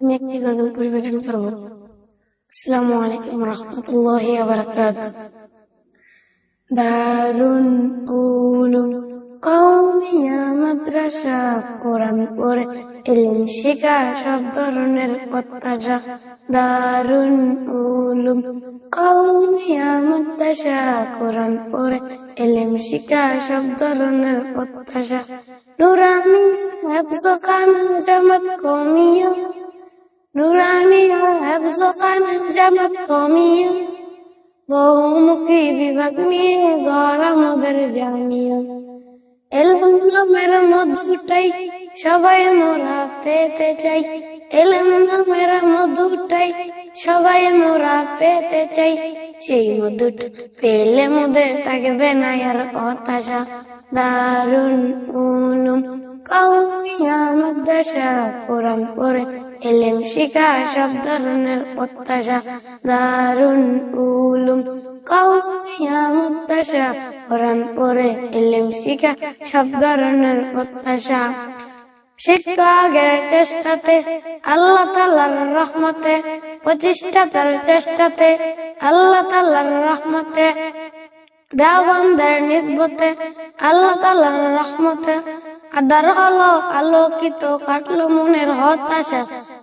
আমি একটি গজল পরিবেশন করব। আসসালামু আলাইকুম রহমতুল্লাহি ওয়া বারাকাতুহু। দারুন উলুম কওমিয়া মাদ্রাসা, কোরআন পড়ে ইলম শিখা সব ধরনের প্রত্যাশা। দারুন উলুম কওমিয়া মাদ্রাসা, কোরআন পড়ে ইলম শিখা সব ধরনের প্রত্যাশা। নুরানি হিফজ খানা জামাত কওমিয়া, নুরানি হিফজ খানা জামাত কওমিয়া, বহুমুখী বিভাগ নিয়ে গড় আমাদের জামিয়া। এলম নামের মধুটাই সবাই মোরা পেতে চাই, এলম নামের মধুটাই সবাই মোরা পেতে চাই। সেই মধুটা পেলে মোদের থাকবে না আর হতাশা। দারুন উলুম কওমিয়া মাদ্রাসা, কোরআন পড়ে ইলম শিখা সব ধরনের প্রত্যাশা। দারুন উলুম কওমিয়া মাদ্রাসা, কোরআন পড়ে ইলম শিখা সব ধরনের প্রত্যাশা। শিক্ষা আগের চেষ্টাতে আল্লাহ তাআলার রহমতে, প্রতিষ্ঠাতার চেষ্টাতে আল্লাহ তাআলার রহমতে, দেওবন্দের নিসবতে আল্লাহ তাআলার রহমতে। আদার হলো আলোকিত, কাটলো মনের হতাশা।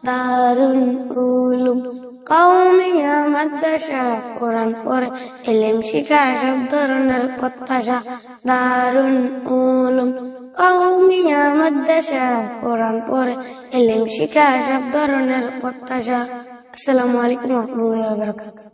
দারুন উলুম কওমিয়া মাদ্রাসা, কোরআন পড়ে ইলম শিখা সব ধরনের প্রত্যাশা। দারুন উলুম কওমিয়া মাদ্রাসা, কোরআন পড়ে ইলম শিখা সব ধরনের প্রত্যাশা। আসসালামু আলাইকুম ওয়া রাহমাতুল্লাহি ওয়া বারাকাতুহু।